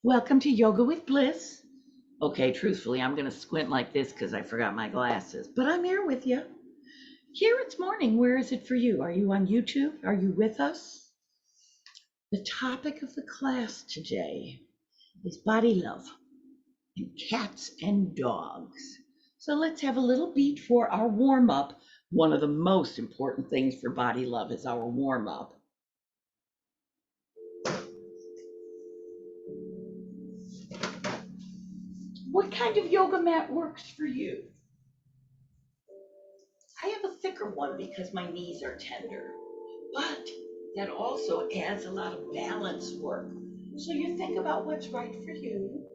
Welcome to Yoga with Bliss. Okay, truthfully, I'm going to squint like this because I forgot my glasses, but I'm here with you. Here it's morning. Where is it for you? Are you on YouTube? Are you with us? The topic of the class today is body love and cats and dogs. So let's have a little beat for our warm up. One of the most important things for body love is our warm up. What kind of yoga mat works for you? I have a thicker one because my knees are tender, but that also adds a lot of balance work. So you think about what's right for you.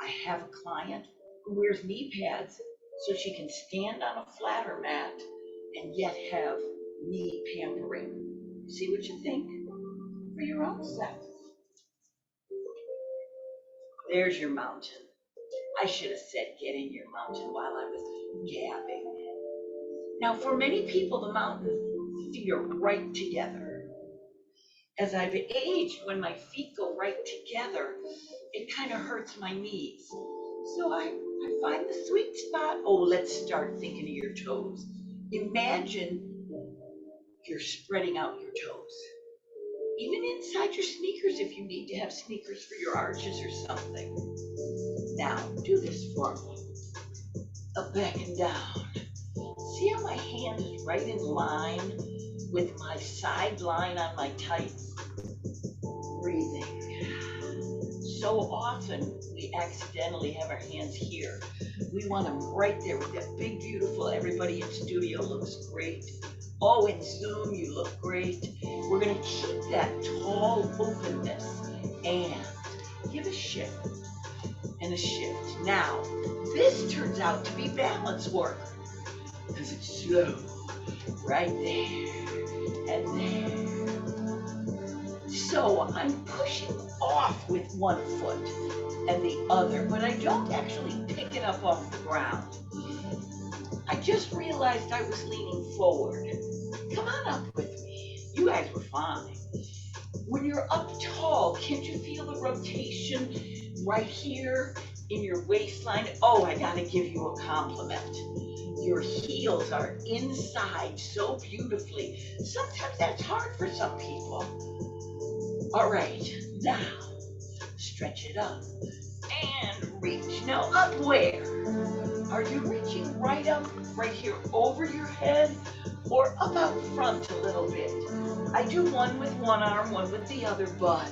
I have a client who wears knee pads so she can stand on a flatter mat and yet have knee pampering. See what you think for your own self. There's your mountain. I should have said get in your mountain while I was gabbing. Now, for many people, the mountains feet are right together. As I've aged, when my feet go right together, it kind of hurts my knees. So I find the sweet spot. Oh, let's start thinking of your toes. Imagine you're spreading out your toes. Even inside your sneakers, if you need to have sneakers for your arches or something. Now, do this for me. Up, back, and down. See how my hand is right in line with my side line on my tights? Breathing. So often we accidentally have our hands here. We want them right there with that big, beautiful, everybody in studio looks great. Oh, in Zoom, you look great. We're going to keep that tall openness and give a shift and a shift. Now, this turns out to be balance work because it's slow. Right there and there. So I'm pushing off with one foot and the other, but I don't actually pick it up off the ground. I just realized I was leaning forward. Come on up with me. You guys were fine. When you're up tall, can't you feel the rotation right here in your waistline? Oh, I gotta give you a compliment. Your heels are inside so beautifully. Sometimes that's hard for some people. All right, now stretch it up and reach. Now up where? Are you reaching right up, right here over your head, or up out front a little bit? I do one with one arm, one with the other, but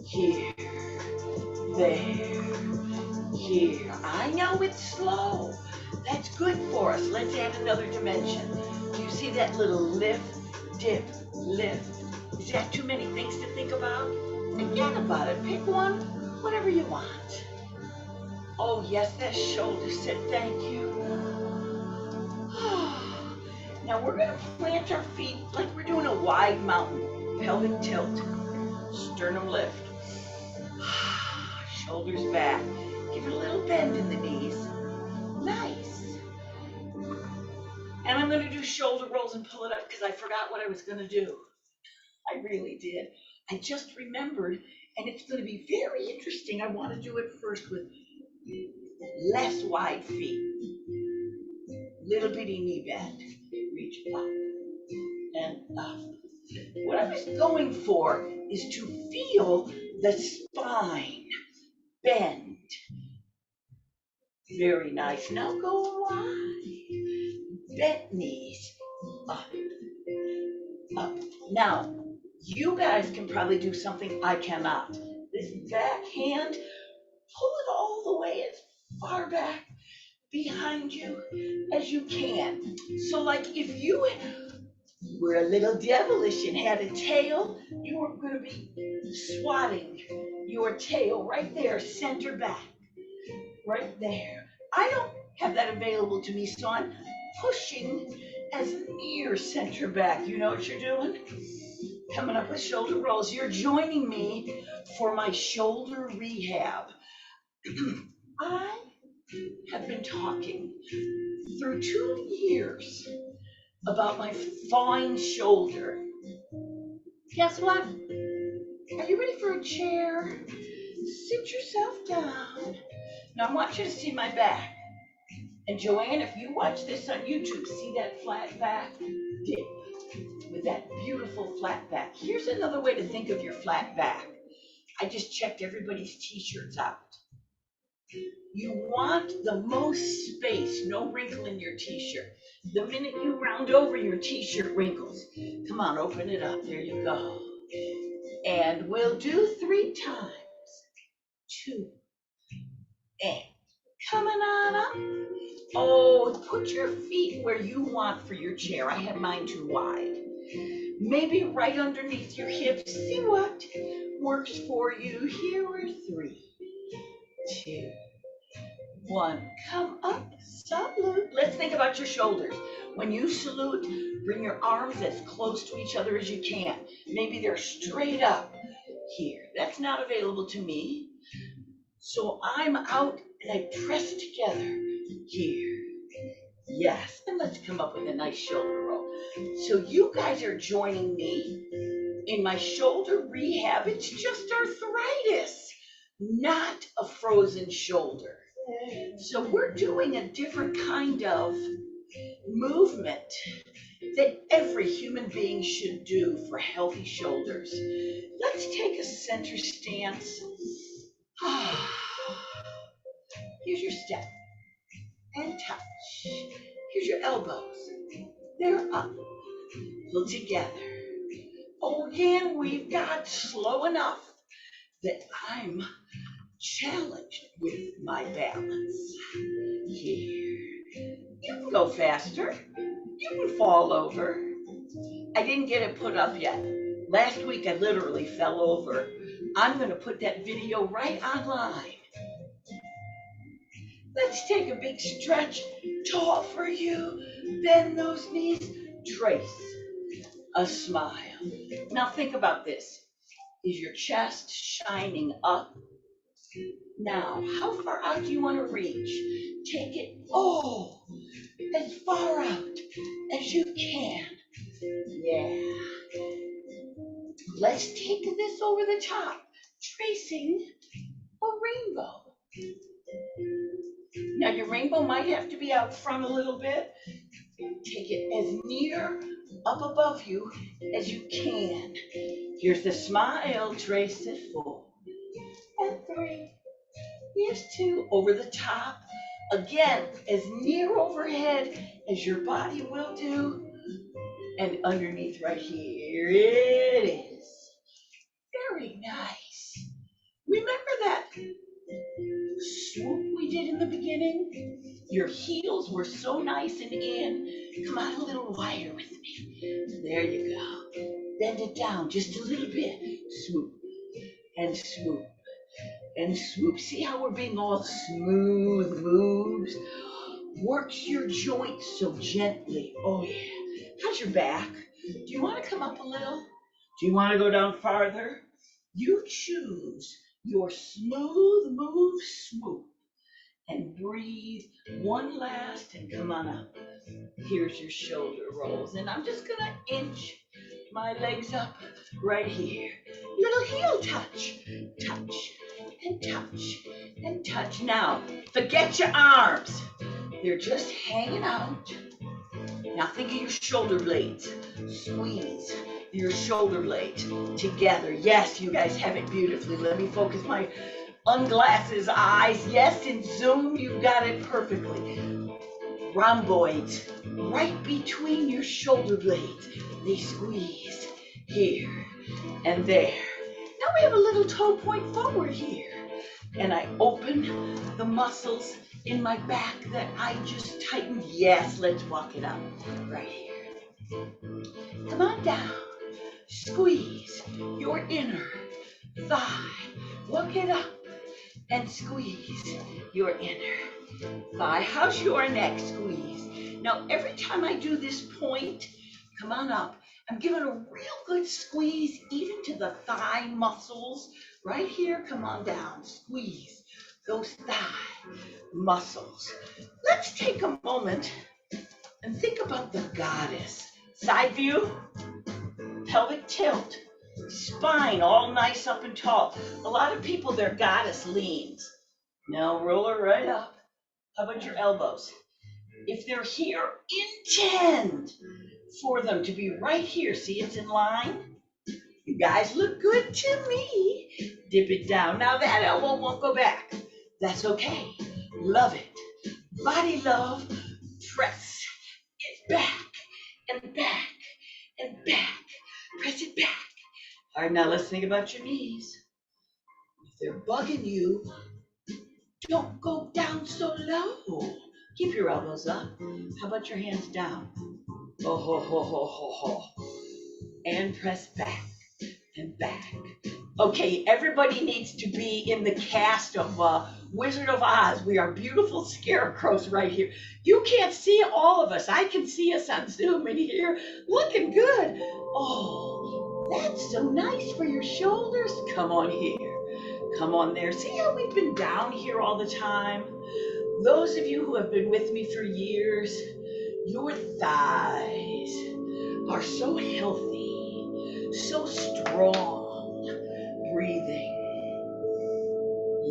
here, there, here. I know it's slow. That's good for us. Let's add another dimension. Do you see that little lift, dip, lift? Is that too many things to think about? Forget about it. Pick one, whatever you want. Oh, yes, that shoulder said thank you. Now we're going to plant our feet like we're doing a wide mountain. Pelvic tilt, sternum lift. Shoulders back. Give it a little bend in the knees. Nice. And I'm going to do shoulder rolls and pull it up because I forgot what I was going to do. I really did. I just remembered, and it's going to be very interesting. I want to do it first with less wide feet. Little bitty knee bend. Reach up and up. What I was going for is to feel the spine bend. Very nice. Now go wide. Bent knees. Up. Up. Now, you guys can probably do something I cannot. This back hand, pull it all the way as far back behind you as you can. So like if you were a little devilish and had a tail, you were going to be swatting your tail right there, center back, right there. I don't have that available to me, so I'm pushing as near center back. You know what you're doing? Coming up with shoulder rolls. You're joining me for my shoulder rehab. I have been talking through 2 years about my fine shoulder. Guess what? Are you ready for a chair? Sit yourself down. Now I want you to see my back. And Joanne, if you watch this on YouTube, see that flat back? Dip with that beautiful flat back. Here's another way to think of your flat back. I just checked everybody's t-shirts out. You want the most space, no wrinkle in your t-shirt. The minute you round over, your t-shirt wrinkles. Come on, open it up. There you go. And we'll do 3 times. 2. And coming on up. Oh, put your feet where you want for your chair. I have mine too wide. Maybe right underneath your hips. See what works for you. Here are 3, 2, 1. Come up, salute. Let's think about your shoulders. When you salute, bring your arms as close to each other as you can. Maybe they're straight up here. That's not available to me. So I'm out and I press together here. Yes, and let's come up with a nice shoulder roll. So you guys are joining me in my shoulder rehab. It's just arthritis, not a frozen shoulder. So we're doing a different kind of movement that every human being should do for healthy shoulders. Let's take a center stance. Here's your step and touch. Here's your elbows. They're up. Pull together. Oh, again, we've got slow enough that I'm challenged with my balance. Here. You can go faster. You can fall over. I didn't get it put up yet. Last week I literally fell over. I'm going to put that video right online. Let's take a big stretch. Tall for you. Bend those knees. Trace a smile. Now think about this. Is your chest shining up? Now, how far out do you want to reach? Take it, as far out as you can. Yeah. Let's take this over the top, tracing a rainbow. Now, your rainbow might have to be out front a little bit. Take it as near up above you as you can. Here's the smile. Trace it 4 and 3. Here's 2 over the top. Again, as near overhead as your body will do. And underneath right here it is. Very nice. Remember that swoop we did in the beginning? Your heels were so nice and in. Come out a little wider with me. There you go. Bend it down just a little bit. Swoop and swoop and swoop. See how we're being all smooth moves? Works your joints so gently. Oh yeah. How's your back? Do you want to come up a little? Do you want to go down farther? You choose your smooth move swoop and breathe one last and come on up. Here's your shoulder rolls and I'm just gonna inch my legs up right here. Little heel touch, touch and touch and touch. Now, forget your arms. They're just hanging out. Now think of your shoulder blades. Squeeze your shoulder blades together. Yes, you guys have it beautifully. Let me focus my unglasses eyes. Yes, in Zoom, you got it perfectly. Rhomboids right between your shoulder blades. They squeeze here and there. Now we have a little toe point forward here. And I open the muscles in my back that I just tightened. Yes, let's walk it up right here. Come on down. Squeeze your inner thigh. Walk it up and squeeze your inner thigh. How's your neck? Squeeze. Now, every time I do this point, come on up. I'm giving a real good squeeze even to the thigh muscles. Right here, come on down. Squeeze those thigh muscles. Let's take a moment and think about the goddess. Side view, pelvic tilt. Spine all nice up and tall. A lot of people, their goddess leans. Now roll her right up. How about your elbows? If they're here, intend for them to be right here. See, it's in line. You guys look good to me. Dip it down. Now that elbow won't go back. That's okay. Love it. Body love. Press it back and back and back. Press it back. All right, now let's think about your knees. If they're bugging you, don't go down so low. Keep your elbows up. How about your hands down? Oh, ho, ho, ho, ho, ho. And press back and back. Okay, everybody needs to be in the cast of Wizard of Oz. We are beautiful scarecrows right here. You can't see all of us. I can see us on Zoom in here. Looking good. Oh, that's so nice for your shoulders. Come on here. Come on there. See how we've been down here all the time? Those of you who have been with me for years, your thighs are so healthy, so strong. Breathing.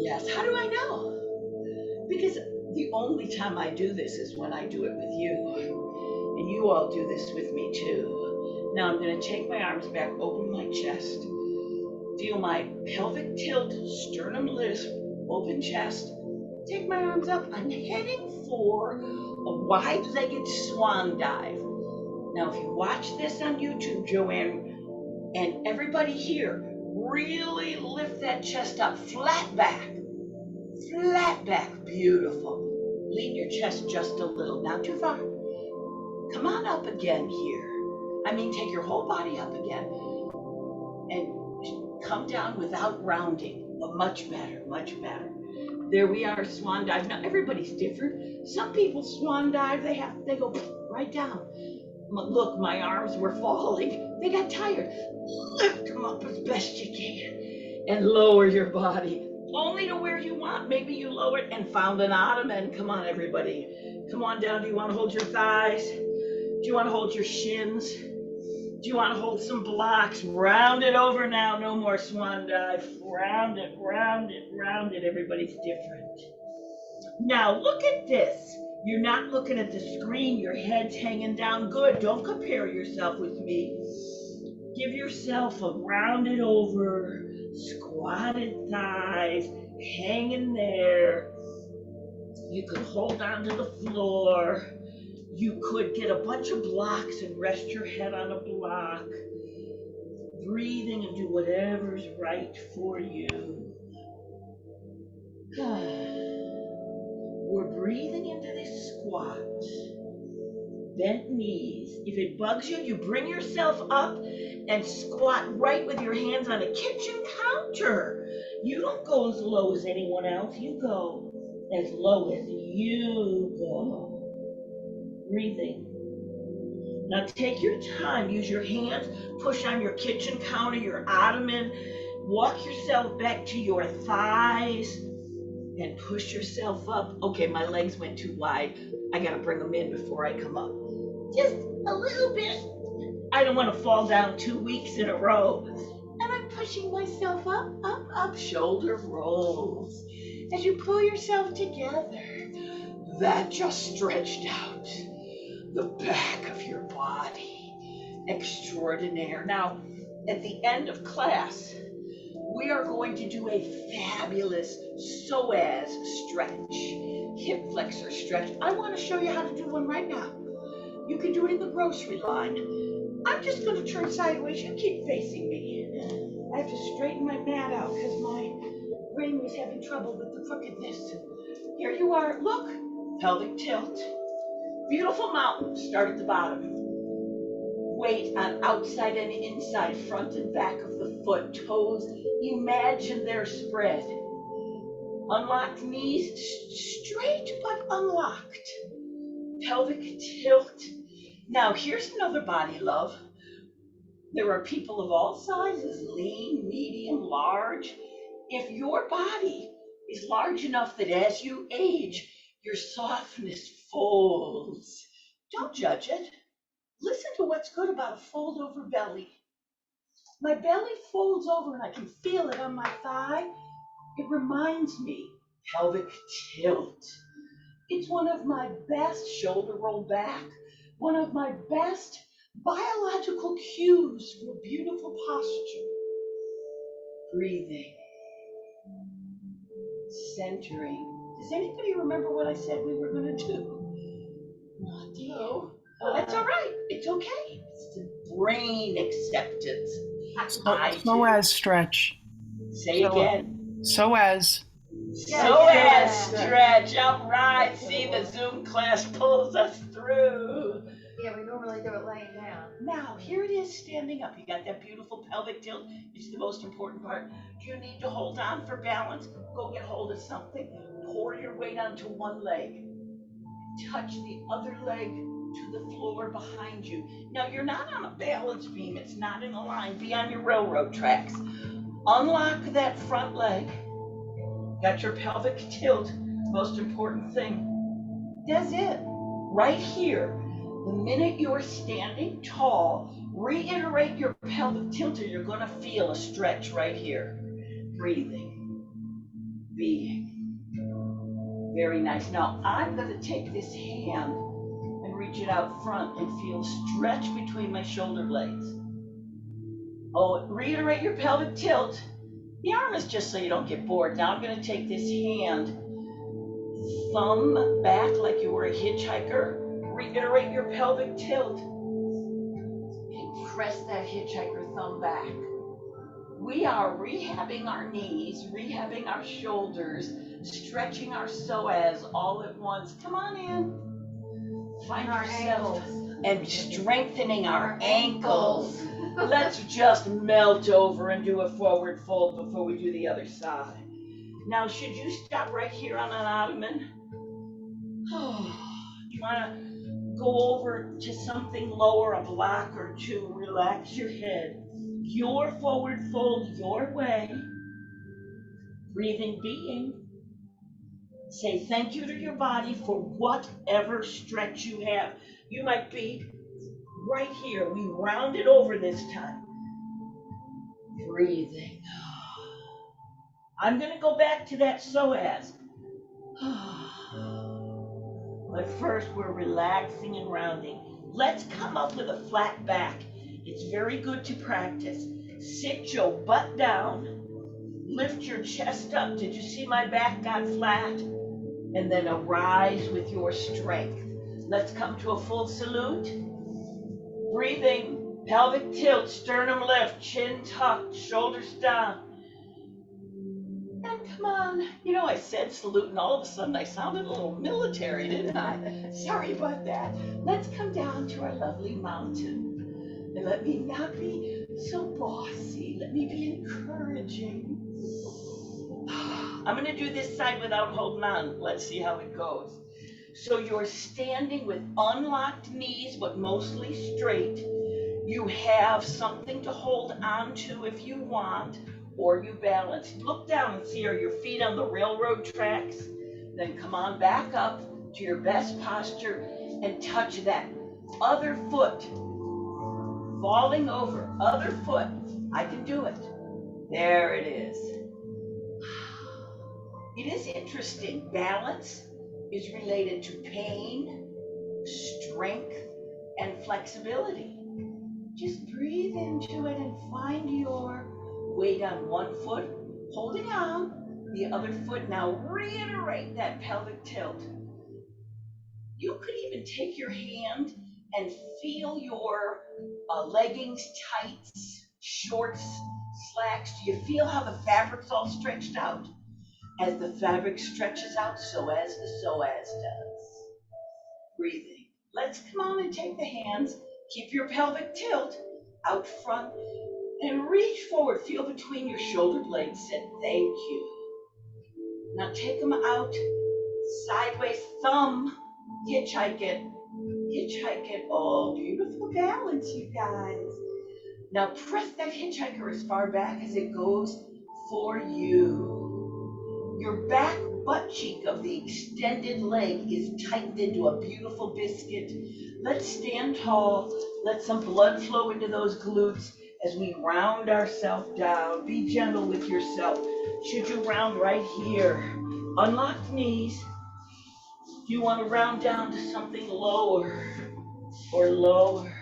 Yes. How do I know? Because the only time I do this is when I do it with you. And you all do this with me too. Now I'm going to take my arms back, open my chest. Feel my pelvic tilt, sternum lisp, open chest. Take my arms up. I'm heading for a wide-legged swan dive. Now, if you watch this on YouTube, Joanne, and everybody here, really lift that chest up, flat back, beautiful. Lean your chest just a little, not too far. Come on up again here. I mean, take your whole body up again and come down without rounding. Much better, much better. There we are, swan dive. Now everybody's different. Some people swan dive, they go right down. Look, my arms were falling. They got tired. Lift them up as best you can and lower your body. Only to where you want. Maybe you lower it and found an ottoman. Come on, everybody. Come on down. Do you want to hold your thighs? Do you want to hold your shins? Do you want to hold some blocks? Round it over now. No more swan dive. Round it, round it, round it. Everybody's different. Now look at this. You're not looking at the screen. Your head's hanging down. Good. Don't compare yourself with me. Give yourself a rounded over, squatted thighs, hanging there. You could hold onto the floor. You could get a bunch of blocks and rest your head on a block. Breathing and do whatever's right for you. We're breathing into this squat. Bent knees. If it bugs you, you bring yourself up and squat right with your hands on a kitchen counter. You don't go as low as anyone else. You go as low as you go. Breathing. Now take your time. Use your hands. Push on your kitchen counter, your ottoman. Walk yourself back to your thighs and push yourself up. Okay, my legs went too wide. I gotta bring them in before I come up. Just a little bit. I don't want to fall down 2 weeks in a row. And I'm pushing myself up, up, up. Shoulder rolls. As you pull yourself together, that just stretched out the back of your body. Extraordinaire. Now, at the end of class, we are going to do a fabulous psoas stretch, hip flexor stretch. I want to show you how to do one right now. You can do it in the grocery line. I'm just going to turn sideways. You keep facing me. I have to straighten my mat out because my brain was having trouble with the crookedness. Here you are. Look. Pelvic tilt. Beautiful mountain. Start at the bottom. Weight on outside and inside, front and back of the foot. Toes. Imagine they're spread. Unlocked knees. Straight but unlocked. Pelvic tilt. Now, here's another body love. There are people of all sizes, lean, medium, large. If your body is large enough that as you age, your softness folds, don't judge it. Listen to what's good about a fold over belly. My belly folds over and I can feel it on my thigh. It reminds me, pelvic tilt. It's one of my best shoulder roll back, one of my best biological cues for beautiful posture. Breathing, centering. Does anybody remember what I said we were going to do? No. That's all right. It's okay. It's the brain acceptance. So as stretch. Say again. So as. So as stretch. All right. See, the Zoom class pulls us through. Yeah, we normally do it laying down. Now, here it is standing up. You got that beautiful pelvic tilt. It's the most important part. Do you need to hold on for balance? Go get hold of something. Pour your weight onto one leg. Touch the other leg to the floor behind you. Now, you're not on a balance beam. It's not in a line. Be on your railroad tracks. Unlock that front leg. Got your pelvic tilt. Most important thing. That's it. Right here. The minute you're standing tall, reiterate your pelvic tilt, or you're going to feel a stretch right here. Breathing. Being. Very nice. Now, I'm going to take this hand and reach it out front and feel stretch between my shoulder blades. Oh, reiterate your pelvic tilt. The arm is just so you don't get bored. Now I'm going to take this hand, thumb back like you were a hitchhiker. Reiterate your pelvic tilt. And press that hitchhiker thumb back. We are rehabbing our knees, rehabbing our shoulders, stretching our psoas all at once. Come on in. Find yourself and strengthening our ankles. Let's just melt over and do a forward fold before we do the other side. Now, should you stop right here on an ottoman? You want to go over to something lower, a block or two, relax your head. Your forward fold your way. Breathing, being. Say thank you to your body for whatever stretch you have. You might be right here. We round it over this time. Breathing. I'm going to go back to that psoas. But first, we're relaxing and rounding. Let's come up with a flat back. It's very good to practice. Sit your butt down. Lift your chest up. Did you see my back got flat? And then arise with your strength. Let's come to a full salute. Breathing, pelvic tilt, sternum lift, chin tucked, shoulders down. And come on. You know, I said salute, and all of a sudden I sounded a little military, didn't I? Sorry about that. Let's come down to our lovely mountain. And let me not be so bossy. Let me be encouraging. I'm going to do this side without holding on. Let's see how it goes. So you're standing with unlocked knees, but mostly straight. You have something to hold on to if you want, or you balance. Look down and see, are your feet on the railroad tracks? Then come on back up to your best posture and touch that other foot. Falling over, other foot. I can do it. There it is. It is interesting. Balance is related to pain, strength, and flexibility. Just breathe into it and find your weight on one foot, holding on, the other foot. Now reiterate that pelvic tilt. You could even take your hand and feel your leggings, tights, shorts, slacks. Do you feel how the fabric's all stretched out? As the fabric stretches out, so as the psoas does. Breathing. Let's come on and take the hands. Keep your pelvic tilt out front and reach forward. Feel between your shoulder blades. Say thank you. Now take them out sideways, thumb, hitchhike it. Hitchhike it. Oh, beautiful balance, you guys. Now press that hitchhiker as far back as it goes for you. Your back butt cheek of the extended leg is tightened into a beautiful biscuit. Let's stand tall. Let some blood flow into those glutes. as we round ourselves down. Be gentle with yourself. Should you round right here? Unlocked knees. Do you want to round down to something lower or lower?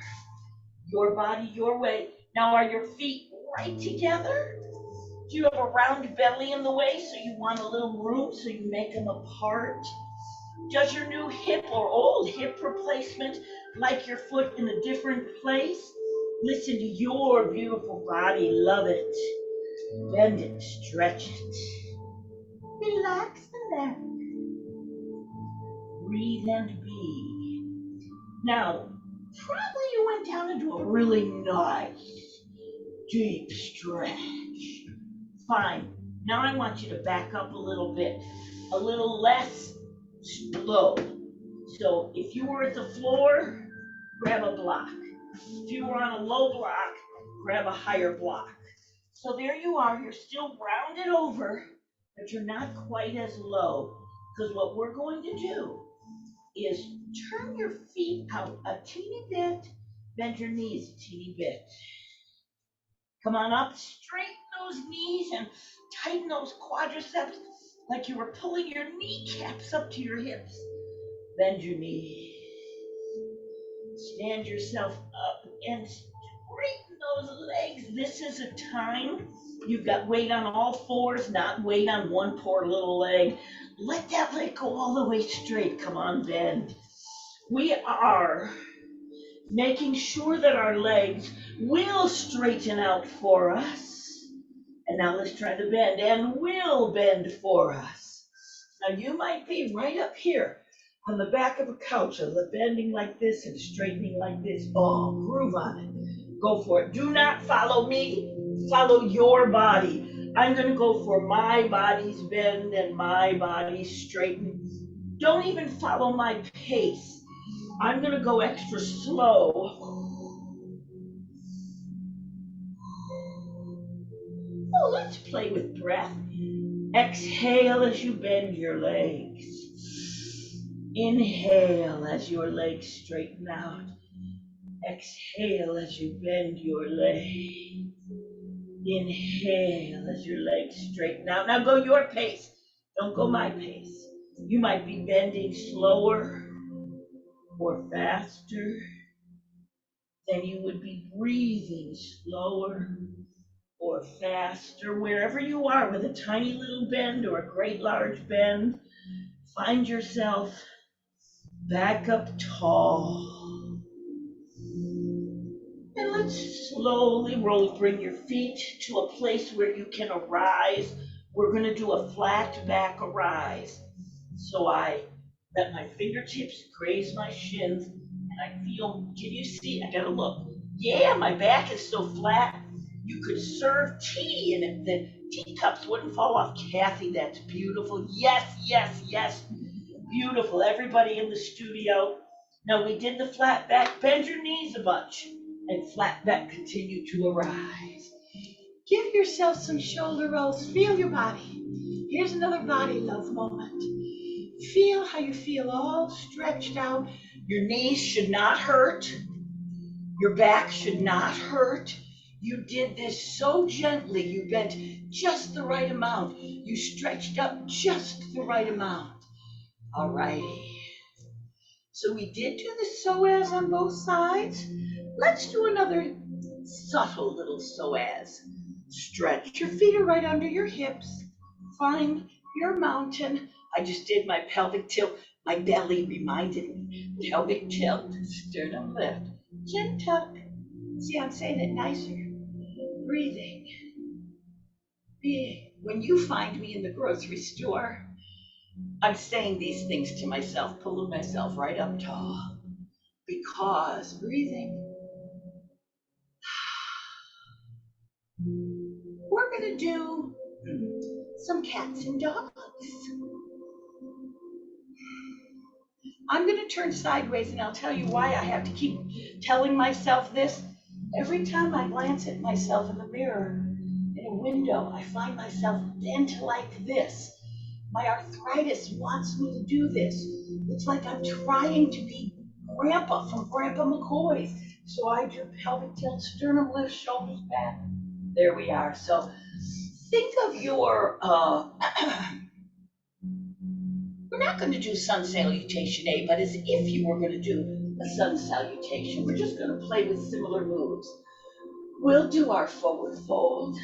Your body, your way. Now, are your feet right together? Do you have a round belly in the way, so you want a little room, so you make them apart? Does your new hip or old hip replacement like your foot in a different place? Listen to your beautiful body, love it. Bend it, stretch it. Relax the neck. Breathe and be. Now, probably you went down into a really nice, deep stretch. Fine. Now I want you to back up a little bit, a little less slow. So if you were at the floor, grab a block. If you were on a low block, grab a higher block. So there you are, you're still rounded over, but you're not quite as low. Because what we're going to do is turn your feet out a teeny bit, bend your knees a teeny bit. Come on up, straighten those knees and tighten those quadriceps like you were pulling your kneecaps up to your hips. Bend your knees. Stand yourself up and straighten those legs. This is a time you've got weight on all fours, not weight on one poor little leg. Let that leg go all the way straight. Come on, bend. We are making sure that our legs will straighten out for us. And now let's try to bend, and will bend for us. Now you might be right up here on the back of a couch, bending like this and straightening like this. Oh, groove on it. Go for it. Do not follow me, follow your body. I'm gonna go for my body's bend and my body's straighten. Don't even follow my pace. I'm gonna go extra slow. Oh, let's play with breath. Exhale as you bend your legs. Inhale as your legs straighten out. Exhale as you bend your legs. Inhale as your legs straighten out. Now go your pace. Don't go my pace. You might be bending slower or faster. Then you would be breathing slower or faster. Wherever you are, with a tiny little bend or a great large bend, find yourself back up tall. And let's slowly bring your feet to a place where you can arise. We're going to do a flat back arise. So I let my fingertips graze my shins, and I feel, can you see? I gotta look. Yeah, my back is so flat. You could serve tea and the teacups wouldn't fall off. Kathy, that's beautiful. Yes, yes, yes. Beautiful. Everybody in the studio. Now we did the flat back. Bend your knees a bunch and flat back continue to arise. Give yourself some shoulder rolls. Feel your body. Here's another body love moment. Feel how you feel all stretched out. Your knees should not hurt. Your back should not hurt. You did this so gently. You bent just the right amount. You stretched up just the right amount. All righty. So we did do the psoas on both sides. Let's do another subtle little psoas. Stretch. Your feet are right under your hips. Find your mountain. I just did my pelvic tilt. My belly reminded me. Pelvic tilt, sternum lift, chin tuck. See, I'm saying it nicer. Breathing. Big. When you find me in the grocery store, I'm saying these things to myself, pulling myself right up tall. Because breathing. We're going to do some cats and dogs. I'm going to turn sideways, and I'll tell you why I have to keep telling myself this. Every time I glance at myself in the mirror, in a window, I find myself bent like this. My arthritis wants me to do this. It's like I'm trying to be Grandpa from Grandpa McCoy's. So I do pelvic tilt, sternum lift, shoulders back. There we are. So think of your, we're not going to do sun salutation A, but as if you were going to do a sun salutation. We're just going to play with similar moves. We'll do our forward fold.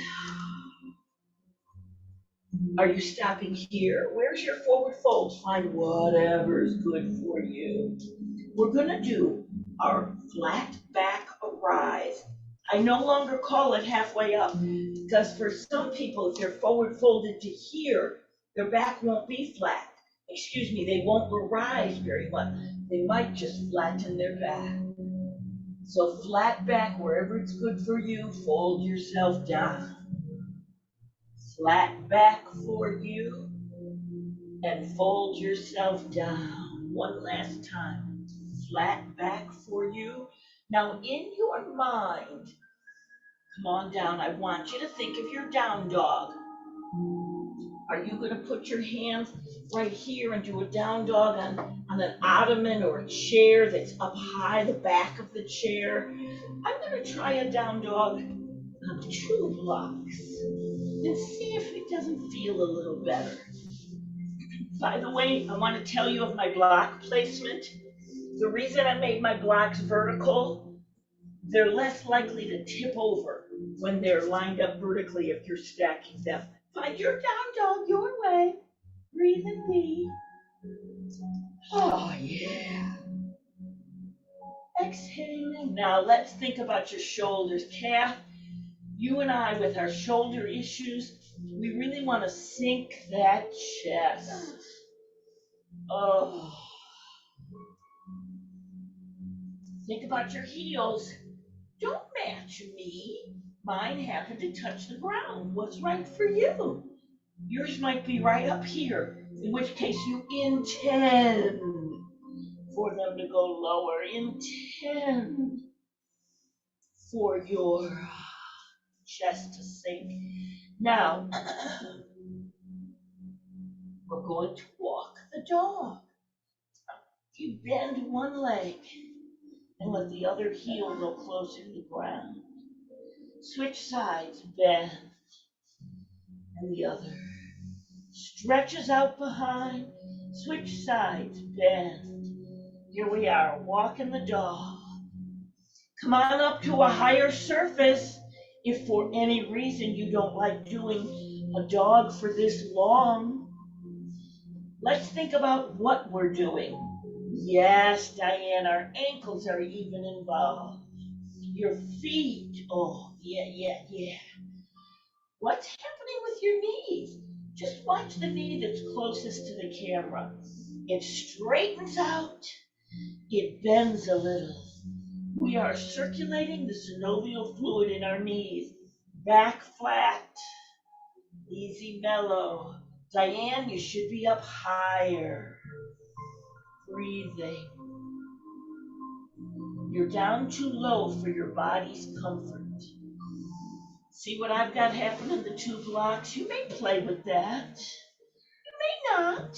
Are you stopping here? Where's your forward fold? Find whatever's good for you. We're going to do our flat back rise. I no longer call it halfway up because for some people, if they're forward folded to here, their back won't be flat. Excuse me, they won't rise very well. They might just flatten their back. So flat back, wherever it's good for you, fold yourself down. Flat back for you, and fold yourself down. One last time. Flat back for you. Now in your mind, come on down. I want you to think of your down dog. Are you going to put your hands right here and do a down dog on an ottoman or a chair that's up high, the back of the chair? I'm going to try a down dog on 2 blocks and see if it doesn't feel a little better. By the way, I want to tell you of my block placement. The reason I made my blocks vertical, they're less likely to tip over when they're lined up vertically if you're stacking them. Find your down dog your way. Breathe and be. Oh, yeah. Exhaling. Now let's think about your shoulders. Calf, you and I with our shoulder issues, we really want to sink that chest. Oh. Think about your heels. Don't match me. Mine happen to touch the ground. What's right for you? Yours might be right up here, in which case you intend for them to go lower. Intend for your chest to sink. Now, we're going to walk the dog. You bend one leg and let the other heel go closer to the ground. Switch sides, bend, and the other. Stretches out behind, switch sides, bend. Here we are, walking the dog. Come on up to a higher surface. If for any reason you don't like doing a dog for this long, let's think about what we're doing. Yes, Diane, our ankles are even involved. Your feet, oh, yeah. What's happening with your knees? Just watch the knee that's closest to the camera. It straightens out, it bends a little. We are circulating the synovial fluid in our knees. Back flat, easy mellow. Diane, you should be up higher. Breathing. You're down too low for your body's comfort. See what I've got happening in the 2 blocks? You may play with that. You may not.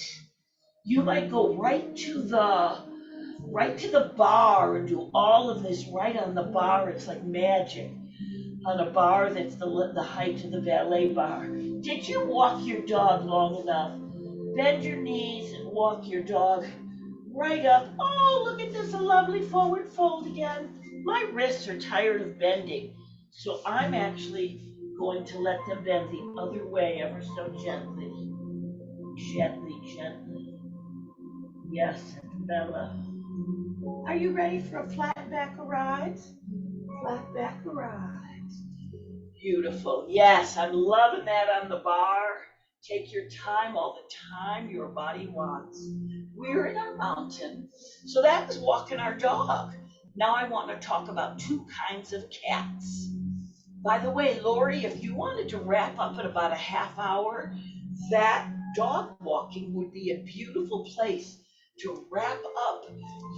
You might go right to the bar and do all of this right on the bar. It's like magic. On a bar that's the height of the ballet bar. Did you walk your dog long enough? Bend your knees and walk your dog right up. Oh, look at this, a lovely forward fold again. My wrists are tired of bending, so I'm actually going to let them bend the other way ever so gently. Gently. Yes, and mellow. Are you ready for a flat back rise? Flat back rise. Beautiful. Yes, I'm loving that on the bar. Take your time, all the time your body wants. We're in our mountain. So that was walking our dog. Now I want to talk about 2 kinds of cats. By the way, Lori, if you wanted to wrap up at about a half hour, that dog walking would be a beautiful place to wrap up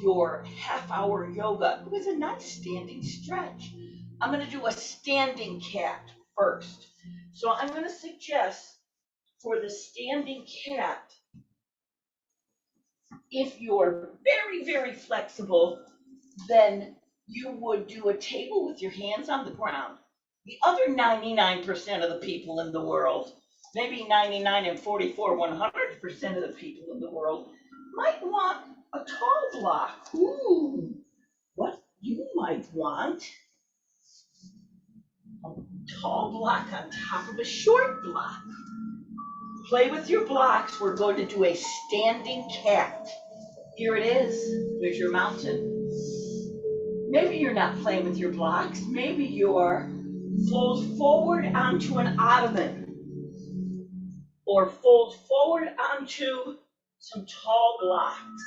your half-hour yoga with a nice standing stretch. I'm going to do a standing cat first. So I'm going to suggest for the standing cat, if you're very, very flexible, then you would do a table with your hands on the ground. The other 99% of the people in the world, maybe 99 and 44, 100% of the people in the world might want a tall block. Ooh, what you might want, a tall block on top of a short block. Play with your blocks. We're going to do a standing cat. Here it is. There's your mountain. Maybe you're not playing with your blocks. Maybe you're fold forward onto an ottoman or fold forward onto some tall blocks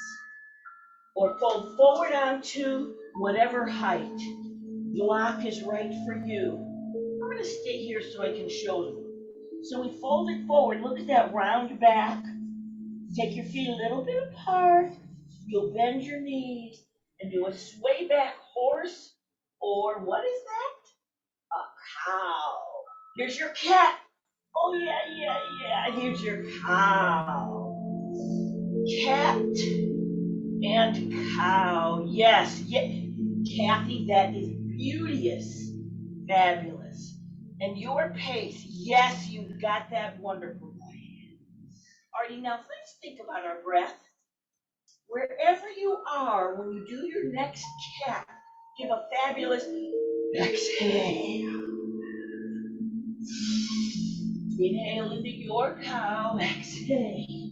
or fold forward onto whatever height block is right for you. I'm going to stay here so I can show you. So we fold it forward. Look at that round back. Take your feet a little bit apart. You'll bend your knees and do a sway back horse, or what is that? A cow. Here's your cat. Oh yeah. Here's your cow. Cat and cow. Yes. Kathy, that is beauteous. Fabulous. And your pace. Yes, you've got that wonderful way. Alrighty, now let's think about our breath. Wherever you are, when you do your next cat, give a fabulous exhale. Inhale into your cow, exhale.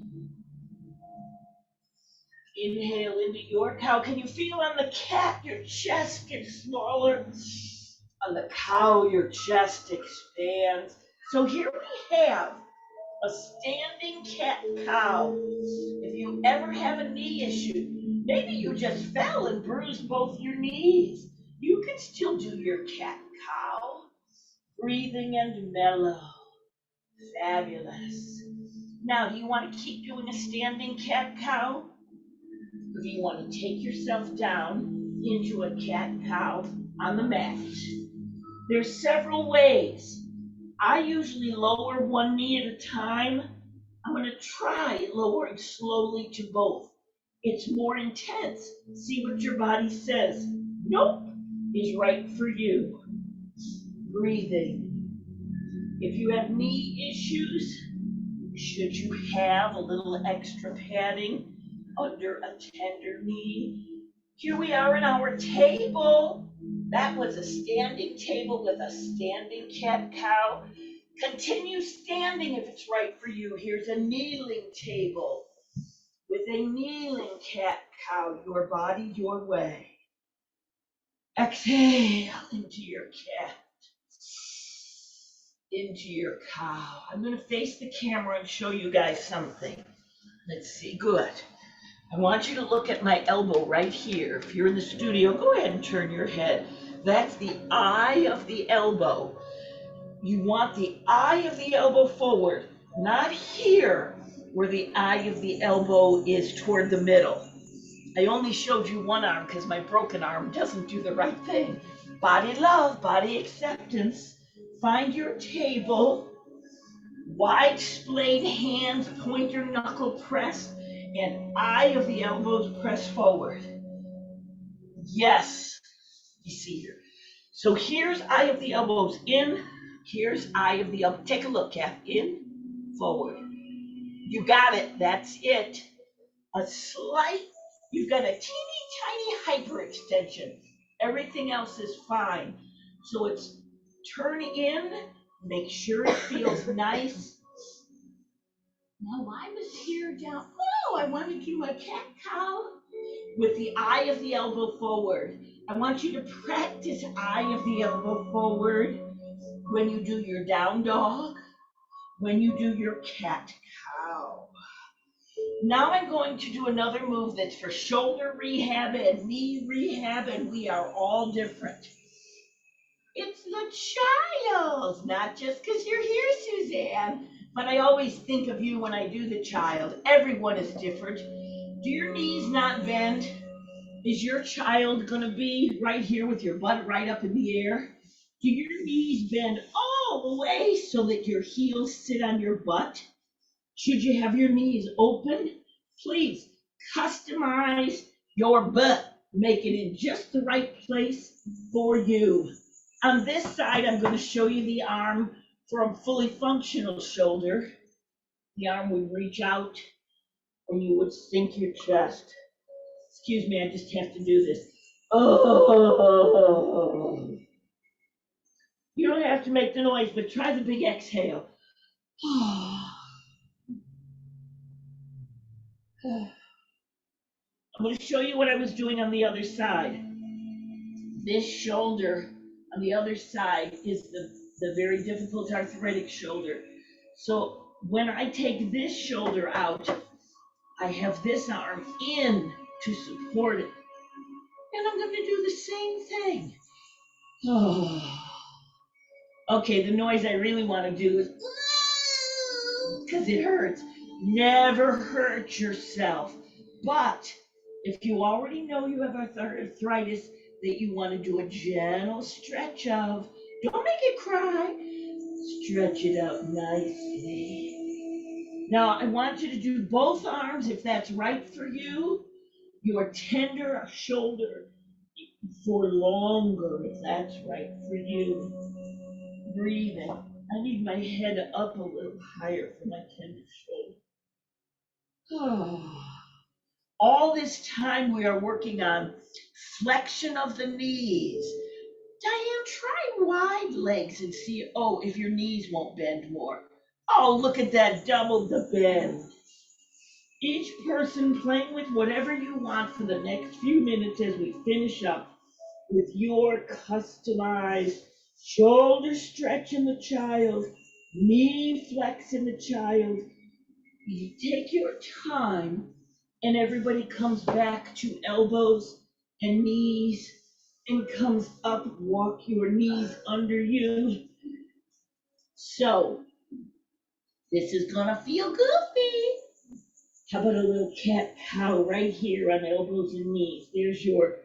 Inhale into your cow. Can you feel on the cat, your chest gets smaller? On the cow, your chest expands. So here we have a standing cat cow. If you ever have a knee issue, maybe you just fell and bruised both your knees, you can still do your cat cow. Breathing and mellow. Fabulous. Now, do you want to keep doing a standing cat cow? Or do you want to take yourself down into a cat cow on the mat? There's several ways. I usually lower one knee at a time. I'm going to try lowering slowly to both. It's more intense. See what your body says. Nope is right for you. Breathing. If you have knee issues, should you have a little extra padding under a tender knee? Here we are in our table. That was a standing table with a standing cat cow. Continue standing if it's right for you. Here's a kneeling table with a kneeling cat cow. Your body, your way. Exhale into your cat, into your cow. I'm going to face the camera and show you guys something. Let's see. Good. I want you to look at my elbow right here. If you're in the studio, go ahead and turn your head. That's the eye of the elbow. You want the eye of the elbow forward, not here where the eye of the elbow is toward the middle. I only showed you one arm because my broken arm doesn't do the right thing. Body love, body acceptance. Find your table, wide splayed hands, pointer knuckle press, and eye of the elbows press forward. Yes, you see here. So here's eye of the elbows in, here's eye of the elbow. Take a look, Kath. In, forward. You got it, that's it. A slight, you've got a teeny tiny hyperextension. Everything else is fine. So it's turn in, make sure it feels nice. Now why was here down? Oh, I want to do a cat cow with the eye of the elbow forward. I want you to practice eye of the elbow forward when you do your down dog, when you do your cat cow. Now I'm going to do another move that's for shoulder rehab and knee rehab, and we are all different. It's the child, not just because you're here, Suzanne, but I always think of you when I do the child. Everyone is different. Do your knees not bend? Is your child going to be right here with your butt right up in the air? Do your knees bend all the way so that your heels sit on your butt? Should you have your knees open? Please customize your butt make it in just the right place for you. On this side, I'm going to show you the arm for a fully functional shoulder. The arm would reach out and you would sink your chest. Excuse me, I just have to do this. Oh. You don't have to make the noise, but try the big exhale. I'm going to show you what I was doing on the other side. This shoulder on the other side is the very difficult arthritic shoulder. So when I take this shoulder out, I have this arm in to support it. And I'm going to do the same thing. Okay, the noise I really want to do is because it hurts. Never hurt yourself. But if you already know you have arthritis that you want to do a gentle stretch of, don't make it cry. Stretch it out nicely. Now, I want you to do both arms if that's right for you. Your tender shoulder for longer if that's right for you. Breathing. I need my head up a little higher for my tender shoulder. All this time we are working on flexion of the knees. Diane, try wide legs and see, if your knees won't bend more. Oh, look at that, double the bend. Each person playing with whatever you want for the next few minutes as we finish up with your customized shoulder stretch in the child, knee flex in the child. You take your time and everybody comes back to elbows and knees and comes up, walk your knees under you. So this is gonna feel goofy. How about a little cat cow right here on elbows and knees? There's your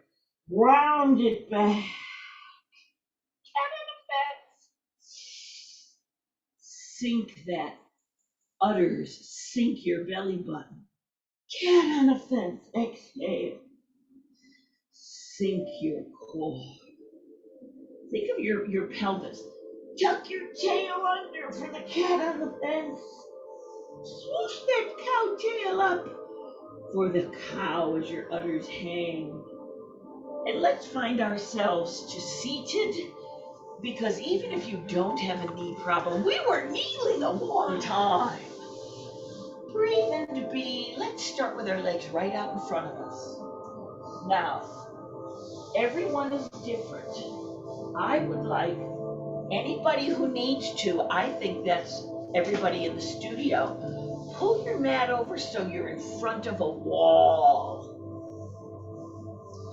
rounded back. Cat on the fence. Sink that udders, sink your belly button. Cat on the fence, exhale. Sink your core. Think of your pelvis. Tuck your tail under for the cat on the fence. Swoosh that cow tail up for the cow as your udders hang. And let's find ourselves to seated, because even if you don't have a knee problem, we were kneeling a long time. Breathe into B. Let's start with our legs right out in front of us. Now, everyone is different. I would like anybody who needs to, I think that's everybody in the studio, pull your mat over so you're in front of a wall.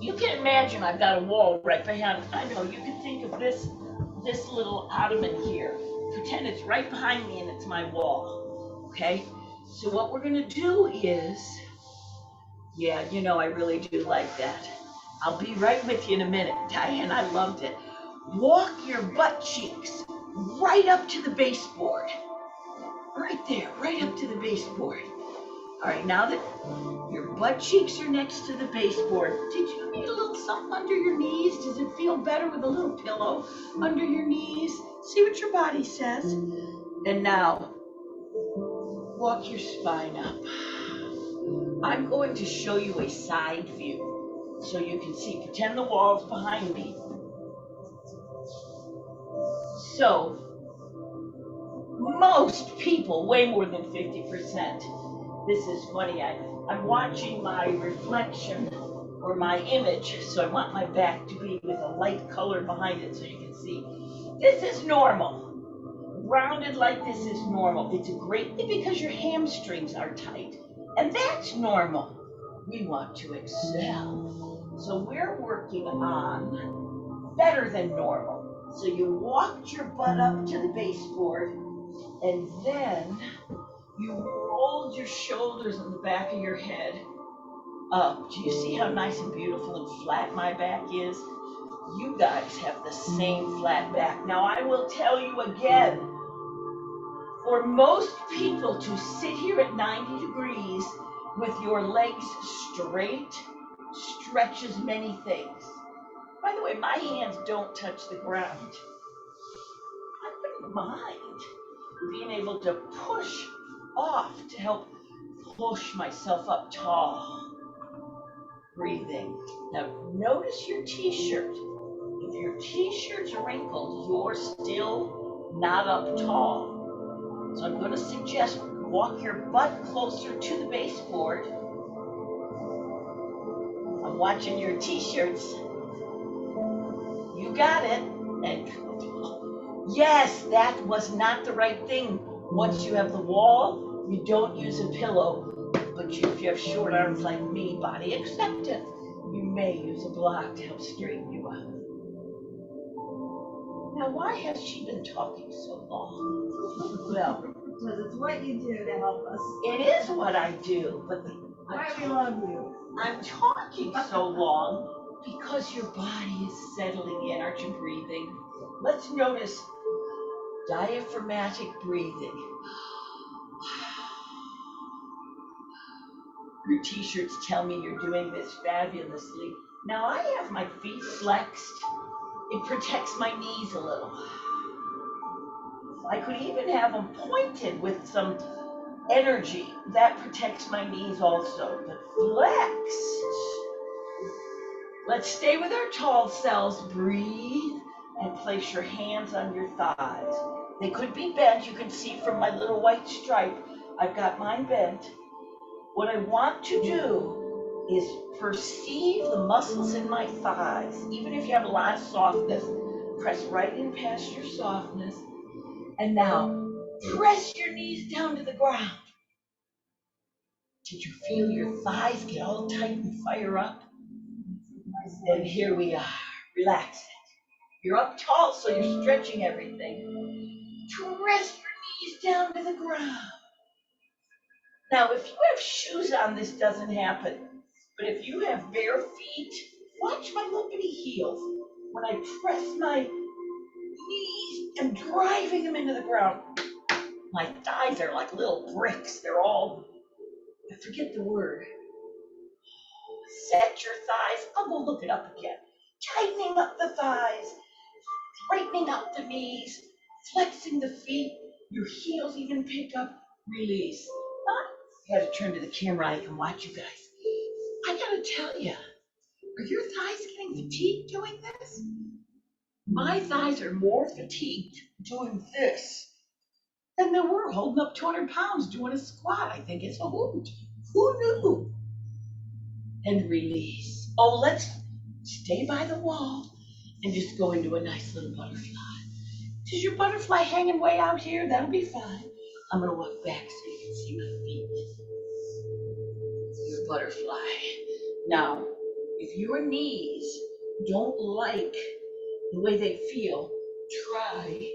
You can imagine I've got a wall right behind. I know you can think of this little ottoman here. Pretend it's right behind me and it's my wall. Okay? So what we're gonna do is, yeah, I really do like that. I'll be right with you in a minute, Diane. I loved it. Walk your butt cheeks right up to the baseboard. Right there, right up to the baseboard. All right, now that your butt cheeks are next to the baseboard, did you need a little something under your knees? Does it feel better with a little pillow under your knees? See what your body says. And now, walk your spine up. I'm going to show you a side view so you can see. Pretend the wall's behind me. So, most people, way more than 50%, this is funny, I'm watching my reflection or my image, so I want my back to be with a light color behind it so you can see. This is normal. Rounded like this is normal. It's a great thing because your hamstrings are tight, and that's normal. We want to excel. So we're working on better than normal. So you walked your butt up to the baseboard, and then you rolled your shoulders on the back of your head up. Do you see how nice and beautiful and flat my back is? You guys have the same flat back. Now I will tell you again, for most people to sit here at 90 degrees with your legs straight stretches many things. By the way, my hands don't touch the ground. I wouldn't mind being able to push off to help push myself up tall. Breathing. Now notice your t-shirt. If your t-shirt's wrinkled, you're still not up tall. So I'm going to suggest walk your butt closer to the baseboard. I'm watching your t-shirts. You got it. And yes, that was not the right thing. Once you have the wall, you don't use a pillow. But if you have short arms like me, body acceptance, you may use a block to help straighten you out. Now, why has she been talking so long? Well, Because it's what you do to help us. it is what I do, but Why we love you. I'm talking so long because your body is settling in. Aren't you breathing? Let's notice diaphragmatic breathing. Your t-shirts tell me you're doing this fabulously. Now I have my feet flexed. It protects my knees a little. I could even have them pointed with some energy. That protects my knees also. But flexed. Let's stay with our tall selves. Breathe and place your hands on your thighs. They could be bent. You can see from my little white stripe, I've got mine bent. What I want to do is perceive the muscles in my thighs. Even if you have a lot of softness, press right in past your softness. And now, press your knees down to the ground. Did you feel your thighs get all tight and fire up? And here we are. Relax it. You're up tall, so you're stretching everything. Press your knees down to the ground. Now, if you have shoes on, this doesn't happen. But if you have bare feet, watch my lippity heels. When I press my knees, I'm driving them into the ground. My thighs are like little bricks. They're all, I forget the word. Set your thighs. I'll go look it up again. Tightening up the thighs, straightening up the knees, flexing the feet. Your heels even pick up, release. I had to turn to the camera. I can watch you guys. I gotta tell you, are your thighs getting fatigued doing this? My thighs are more fatigued doing this than they were holding up 200 pounds doing a squat. I think it's a hoot. Who knew? And release. Oh, let's stay by the wall and just go into a nice little butterfly. Is your butterfly hanging way out here? That'll be fine. I'm gonna walk back so you can see my feet. Your butterfly. Now, if your knees don't like the way they feel, try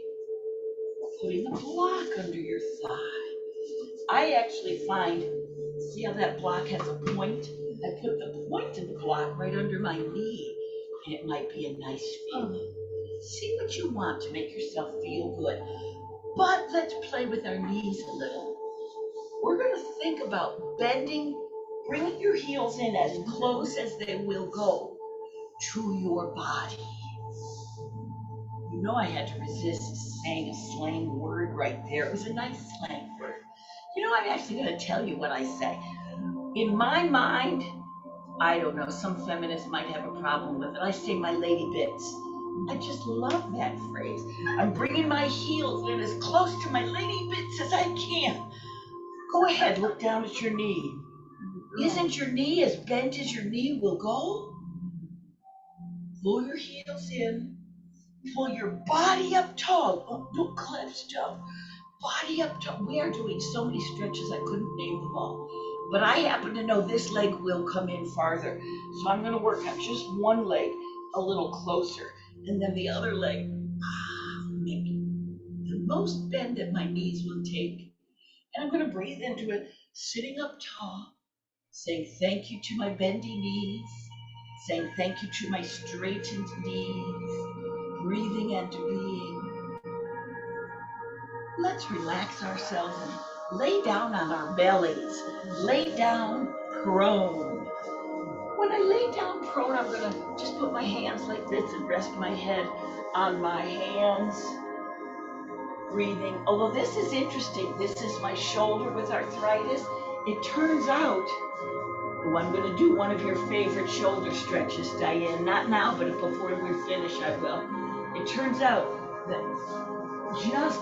putting a block under your thigh. I actually find, see how that block has a point? I put the point of the block right under my knee, and it might be a nice feeling. See what you want to make yourself feel good. But let's play with our knees a little. We're going to think about bending, bringing your heels in as close as they will go to your body. You know I had to resist saying a slang word right there. It was a nice slang word. You know, I'm actually going to tell you what I say. In my mind, I don't know, some feminists might have a problem with it. I say my lady bits. I just love that phrase. I'm bringing my heels in as close to my lady bits as I can. Go ahead, look down at your knee. Isn't your knee as bent as your knee will go? Pull your heels in. Pull your body up tall. Oh, don't collapse down. Body up tall. We are doing so many stretches I couldn't name them all. But I happen to know this leg will come in farther. So I'm going to work on just one leg a little closer. And then the other leg, maybe the most bend that my knees will take. And I'm going to breathe into it, sitting up tall, saying thank you to my bendy knees, saying thank you to my straightened knees, breathing into being. Let's relax ourselves and lay down on our bellies. Lay down prone. When I lay down prone, I'm gonna just put my hands like this and rest my head on my hands. Breathing. Although this is interesting, this is my shoulder with arthritis. It turns out, oh, I'm gonna do one of your favorite shoulder stretches, Diane. Not now, but before we're finished, I will. It turns out that just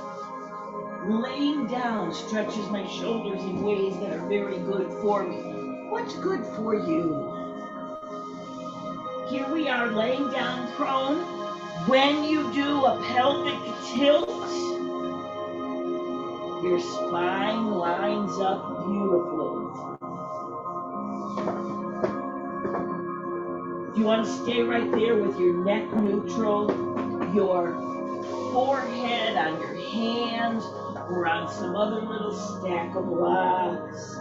laying down stretches my shoulders in ways that are very good for me. What's good for you? Here we are laying down prone. When you do a pelvic tilt, your spine lines up beautifully. You want to stay right there with your neck neutral, your forehead on your hands, or on some other little stack of blocks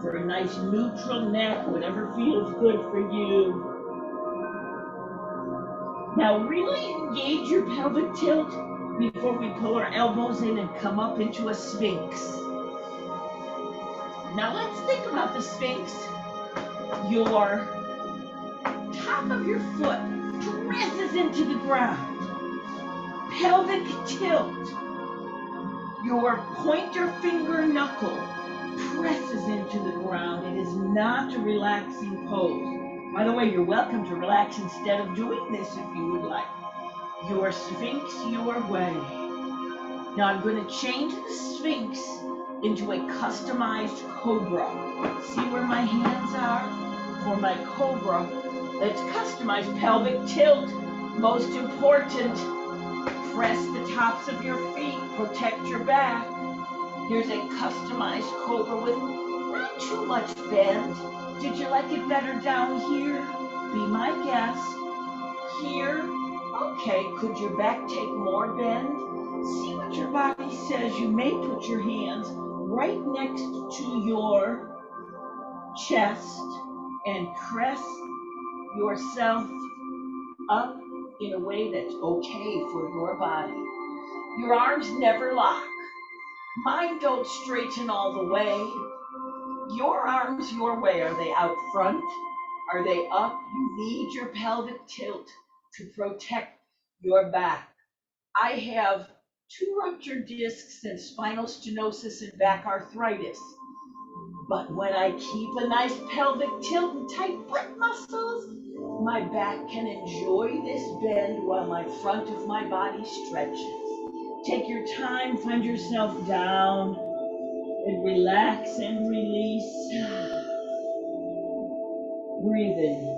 for a nice neutral neck, whatever feels good for you. Now really engage your pelvic tilt before we pull our elbows in and come up into a sphinx. Now let's think about the sphinx. Your top of your foot presses into the ground. Pelvic tilt. Your pointer finger knuckle presses into the ground. It is not a relaxing pose. By the way, you're welcome to relax instead of doing this if you would like. Your sphinx your way. Now I'm going to change the sphinx into a customized cobra. See where my hands are? For my cobra, let's customize pelvic tilt. Most important, press the tops of your feet, protect your back. Here's a customized cobra with not too much bend. Did you like it better down here? Be my guest. Here? Okay, could your back take more bend? See what your body says. You may put your hands right next to your chest and press yourself up in a way that's okay for your body. Your arms never lock. Mine don't straighten all the way. Your arms your way. Are they out front? Are they up? You need your pelvic tilt to protect your back. I have 2 ruptured discs and spinal stenosis and back arthritis. But when I keep a nice pelvic tilt and tight foot muscles, my back can enjoy this bend while my front of my body stretches. Take your time, find yourself down, and relax and release. Breathe in.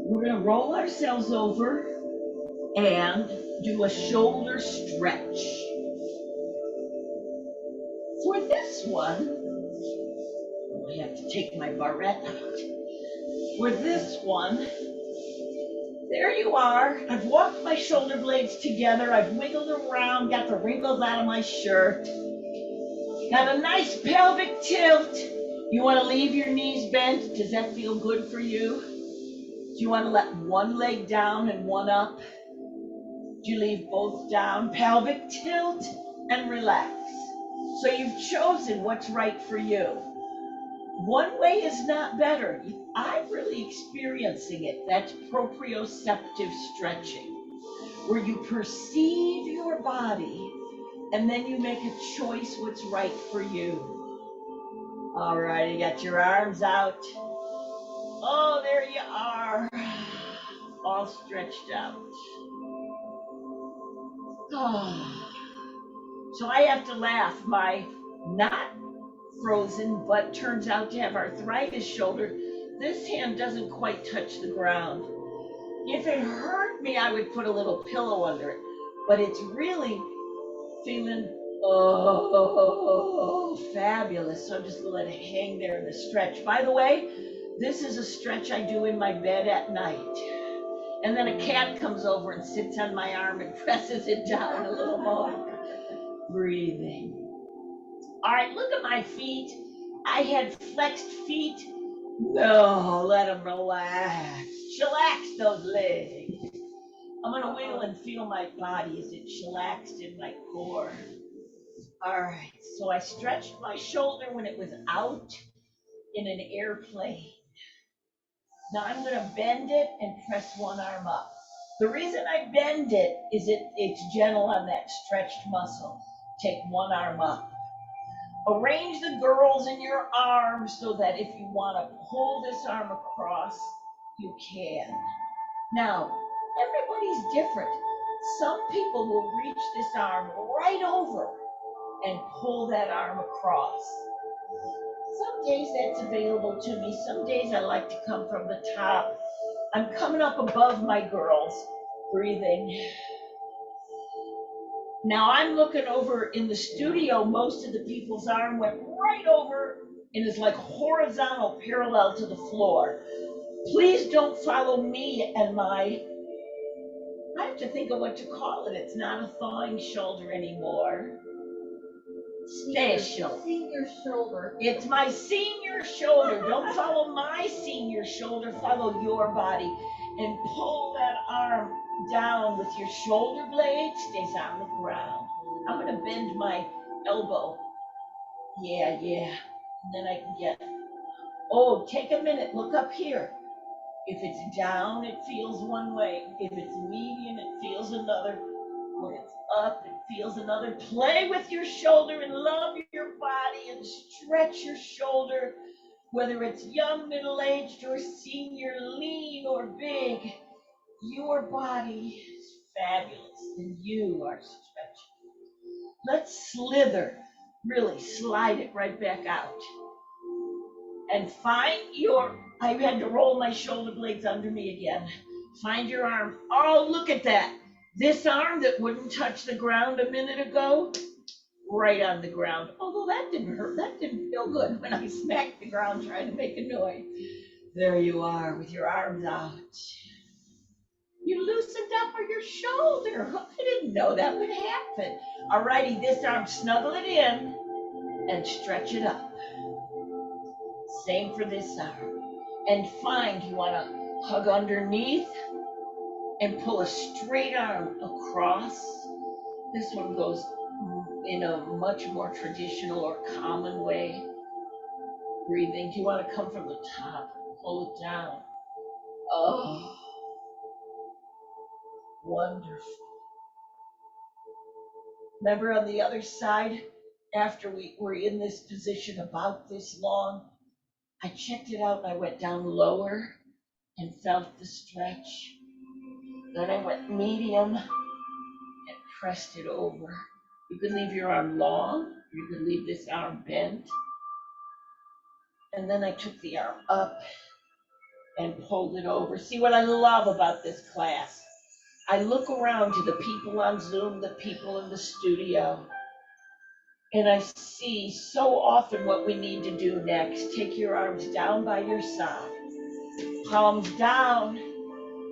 We're going to roll ourselves over and do a shoulder stretch. For this one, I have to take my barrette out. For this one, there you are. I've walked my shoulder blades together. I've wiggled around, got the wrinkles out of my shirt. Got a nice pelvic tilt. You want to leave your knees bent? Does that feel good for you? Do you want to let one leg down and one up? Do you leave both down? Pelvic tilt and relax. So you've chosen what's right for you. One way is not better. I'm really experiencing it. That's proprioceptive stretching, where you perceive your body and then you make a choice what's right for you. All right, you got your arms out. Oh, there you are, all stretched out. Oh. So I have to laugh. My not frozen but turns out to have arthritis shoulder, this hand doesn't quite touch the ground. If it hurt me, I would put a little pillow under it, but it's really feeling fabulous. So I'm just gonna let it hang there in the stretch. By the way, this is a stretch I do in my bed at night. And then a cat comes over and sits on my arm and presses it down a little more. Breathing. All right, look at my feet. I had flexed feet. No, let them relax. Chillax those legs. I'm gonna wiggle and feel my body as it chillaxed in my core. All right, so I stretched my shoulder when it was out. in an airplane. Now I'm gonna bend it and press one arm up. The reason I bend it is it's gentle on that stretched muscle. Take one arm up. Arrange the girls in your arms so that if you wanna pull this arm across, you can. Now, everybody's different. Some people will reach this arm right over and pull that arm across. Some days that's available to me. Some days I like to come from the top. I'm coming up above my girls, breathing. Now I'm looking over in the studio, most of the people's arm went right over and is like horizontal parallel to the floor. Please don't follow me and I have to think of what to call it. It's not a thawing shoulder anymore. Special. Senior shoulder. It's my senior shoulder. Don't follow my senior shoulder, follow your body. And pull that arm down with your shoulder blade, stays on the ground. I'm gonna bend my elbow. Yeah. And then I can get, oh, take a minute, look up here. If it's down, it feels one way. If it's medium, it feels another. When it's up, it feels another. Play with your shoulder and love your body and stretch your shoulder, whether it's young, middle-aged, or senior, lean or big. Your body is fabulous and you are stretching. Let's slither, really slide it right back out. And find I had to roll my shoulder blades under me again. Find your arm. Oh, look at that. This arm that wouldn't touch the ground a minute ago, right on the ground. Although that didn't hurt. That didn't feel good when I smacked the ground trying to make a noise. There you are with your arms out. You loosened up on your shoulder. I didn't know that would happen. Alrighty, this arm, snuggle it in and stretch it up. Same for this arm. And find you want to hug underneath and pull a straight arm across. This one goes in a much more traditional or common way. Breathing. Do you want to come from the top? Pull it down. Oh, wonderful. Remember on the other side, after we were in this position about this long, I checked it out and I went down lower and felt the stretch. Then I went medium and pressed it over. You could leave your arm long, you could leave this arm bent. And then I took the arm up and pulled it over. See what I love about this class? I look around to the people on Zoom, the people in the studio, and I see so often what we need to do next. Take your arms down by your side, palms down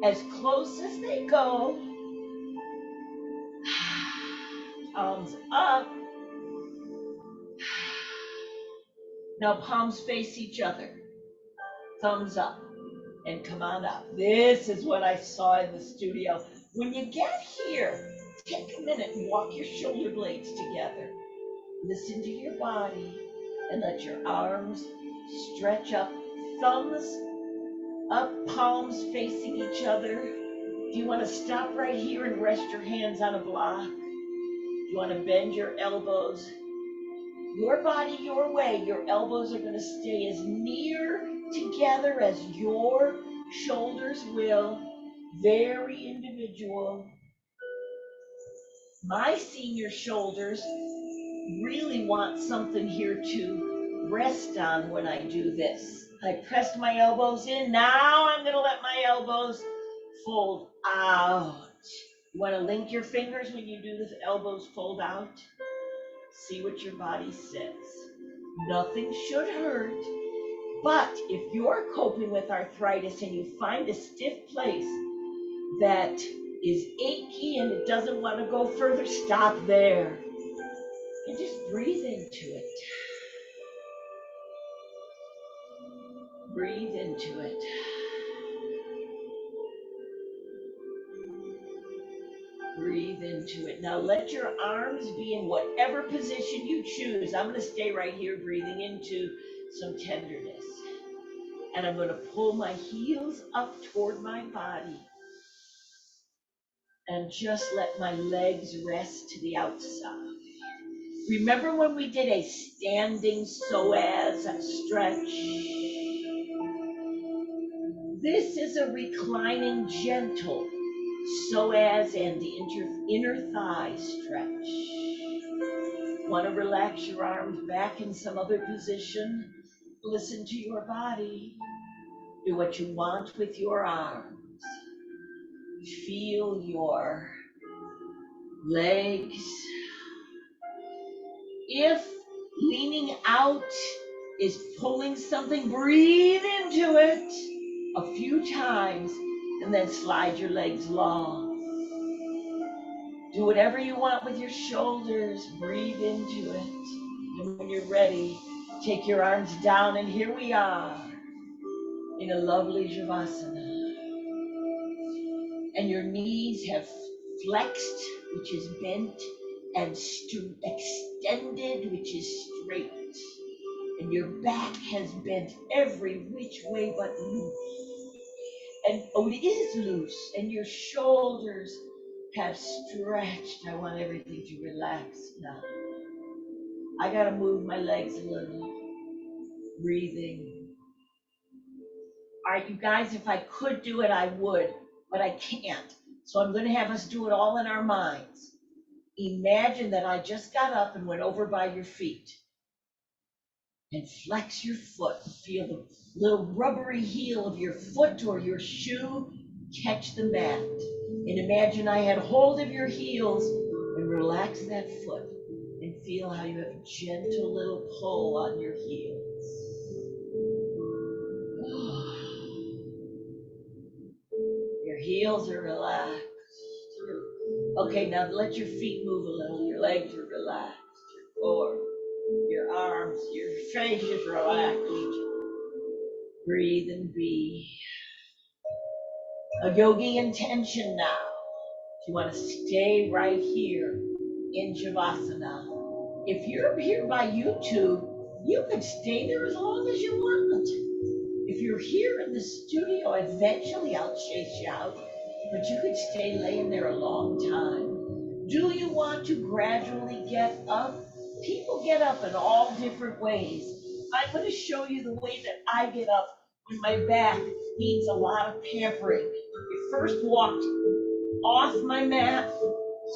as close as they go, palms up. Now palms face each other, thumbs up, and come on up. This is what I saw in the studio. When you get here, take a minute and walk your shoulder blades together. Listen to your body and let your arms stretch up, thumbs up, palms facing each other. Do you want to stop right here and rest your hands on a block? Do you want to bend your elbows? Your body, your way. Your elbows are going to stay as near together as your shoulders will. Very individual. My senior shoulders really want something here to rest on when I do this. I pressed my elbows in. Now I'm going to let my elbows fold out. You want to link your fingers when you do this, elbows fold out. See what your body says. Nothing should hurt. But if you're coping with arthritis and you find a stiff place that is achy and it doesn't want to go further, stop there. And just breathe into it. Breathe into it. Breathe into it. Now let your arms be in whatever position you choose. I'm going to stay right here breathing into some tenderness. And I'm going to pull my heels up toward my body and just let my legs rest to the outside. Remember when we did a standing psoas stretch? This is a reclining gentle psoas and the inner thigh stretch. Want to relax your arms back in some other position? Listen to your body. Do what you want with your arms. Feel your legs. If leaning out is pulling something, breathe into it a few times and then slide your legs long. Do whatever you want with your shoulders. Breathe into it. And when you're ready, take your arms down, and here we are in a lovely Shavasana. And your knees have flexed, which is bent, and extended, which is straight. And your back has bent every which way but loose. And it is loose, and your shoulders have stretched. I want everything to relax now. I gotta move my legs a little. Breathing. All right, you guys, if I could do it, I would, but I can't. So I'm gonna have us do it all in our minds. Imagine that I just got up and went over by your feet. And flex your foot. Feel the little rubbery heel of your foot or your shoe catch the mat. And imagine I had hold of your heels and relax that foot. And feel how you have a gentle little pull on your heels. Your heels are relaxed. Okay, now let your feet move a little. Your legs are relaxed. Your core, your arms, your face is relaxed. Breathe and be. A yogi intention now. You want to stay right here in Shavasana. If you're here by YouTube, you can stay there as long as you want. If you're here in the studio, eventually I'll chase you out, but you could stay laying there a long time. Do you want to gradually get up? People get up in all different ways. I'm going to show you the way that I get up when my back needs a lot of pampering. I first walked off my mat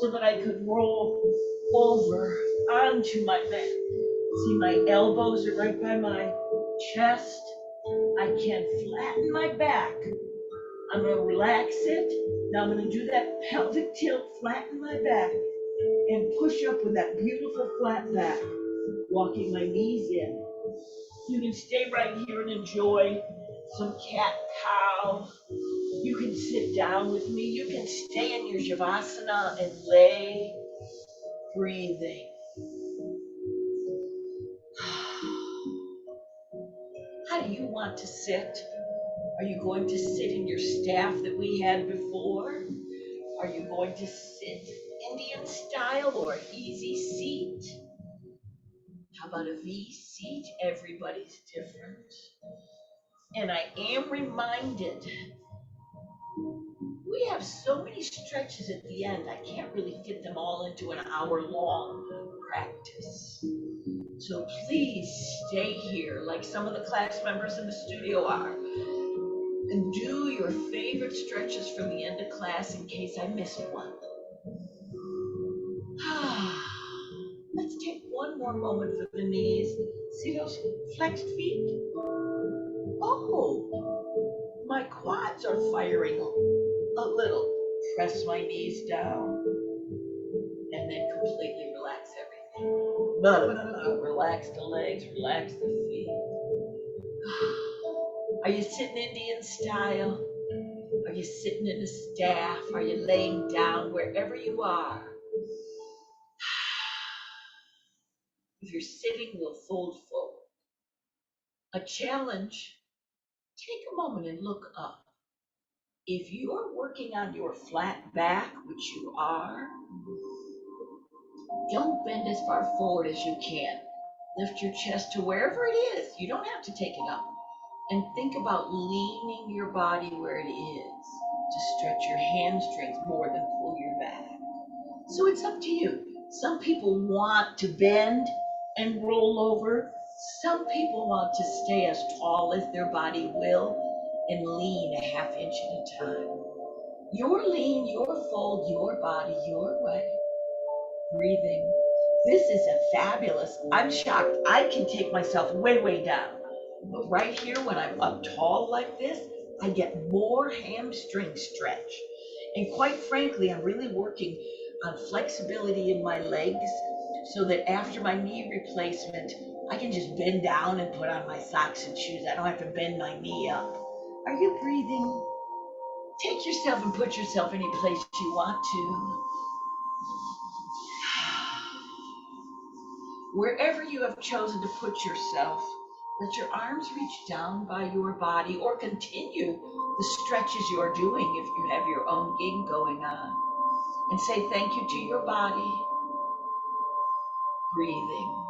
so that I could roll over onto my mat. See, my elbows are right by my chest. I can flatten my back. I'm going to relax it. Now I'm going to do that pelvic tilt, flatten my back, and push up with that beautiful flat back, walking my knees in. You can stay right here and enjoy some cat-cow. You can sit down with me. You can stay in your Shavasana and lay, breathing. How do you want to sit? Are you going to sit in your staff that we had before? Are you going to sit Indian style or easy seat? How about a V seat? Everybody's different. And I am reminded, we have so many stretches at the end, I can't really fit them all into an hour-long practice. So please stay here, like some of the class members in the studio are, and do your favorite stretches from the end of class in case I missed one. Let's take one more moment for the knees. See those flexed feet? Oh, my quads are firing a little. Press my knees down and then completely relax everything. No. Relax the legs, relax the feet. Are you sitting Indian style? Are you sitting in a staff? Are you laying down? Wherever you are. If you're sitting, we'll fold forward. A challenge, take a moment and look up. If you're working on your flat back, which you are, don't bend as far forward as you can. Lift your chest to wherever it is. You don't have to take it up. And think about leaning your body where it is to stretch your hamstrings more than pull your back. So it's up to you. Some people want to bend and roll over. Some people want to stay as tall as their body will and lean a ½ inch at a time. Your lean, your fold, your body, your way. Breathing. This is a fabulous. I'm shocked. I can take myself way, way down. But right here, when I'm up tall like this, I get more hamstring stretch. And quite frankly, I'm really working on flexibility in my legs so that after my knee replacement, I can just bend down and put on my socks and shoes. I don't have to bend my knee up. Are you breathing? Take yourself and put yourself any place you want to. Wherever you have chosen to put yourself, let your arms reach down by your body or continue the stretches you're doing if you have your own gig going on. And say thank you to your body. Breathing.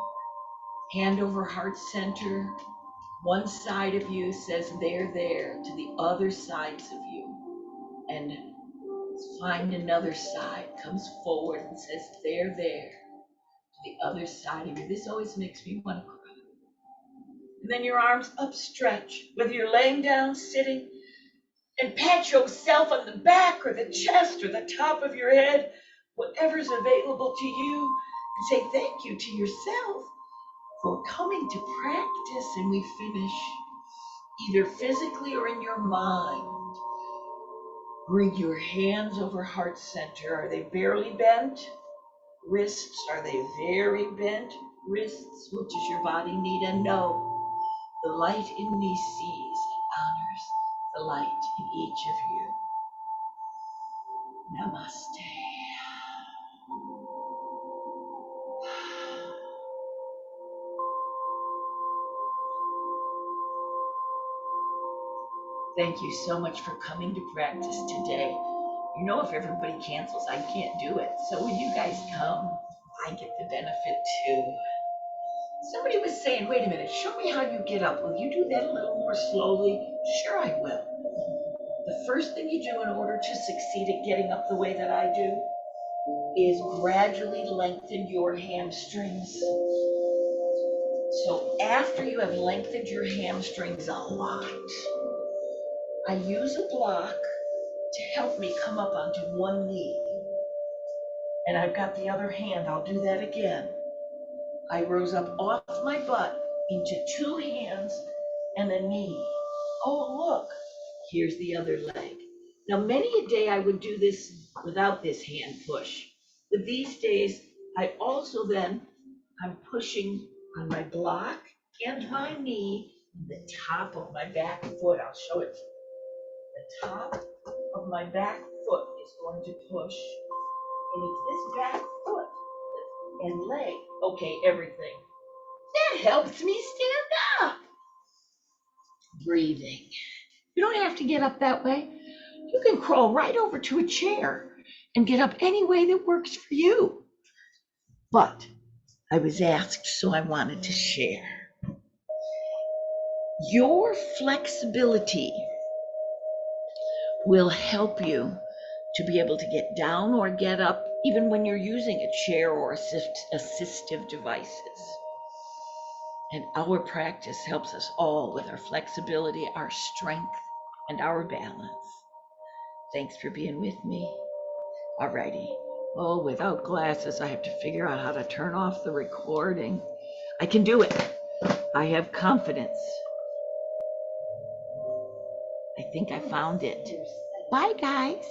Hand over heart center. One side of you says they're there to the other sides of you. And find another side, comes forward and says they're there to the other side of you. This always makes me want to cry. And then your arms upstretch, whether you're laying down, sitting, and pat yourself on the back or the chest or the top of your head, whatever's available to you, and say thank you to yourself for coming to practice. And we finish either physically or in your mind. Bring your hands over heart center. Are they barely bent? Wrists, are they very bent? Wrists, what does your body need? And know the light in me sees and honors the light in each of you. Namaste. Thank you so much for coming to practice today. You know, if everybody cancels, I can't do it. So when you guys come, I get the benefit too. Somebody was saying, wait a minute, show me how you get up. Will you do that a little more slowly? Sure, I will. The first thing you do in order to succeed at getting up the way that I do is gradually lengthen your hamstrings. So after you have lengthened your hamstrings a lot, I use a block to help me come up onto one knee. And I've got the other hand, I'll do that again. I rose up off my butt into two hands and a knee. Oh, look, here's the other leg. Now, many a day I would do this without this hand push. But these days, I also then, I'm pushing on my block and my knee, the top of my back foot. I'll show it. The top of my back foot is going to push. And it's this back foot and leg. Okay, everything. That helps me stand up. Breathing. You don't have to get up that way. You can crawl right over to a chair and get up any way that works for you. But I was asked, so I wanted to share. Your flexibility will help you to be able to get down or get up even when you're using a chair or assistive devices. And our practice helps us all with our flexibility, our strength, and our balance. Thanks for being with me. Alrighty. Oh, without glasses, I have to figure out how to turn off the recording. I can do it. I have confidence. I think I found it. Bye, guys.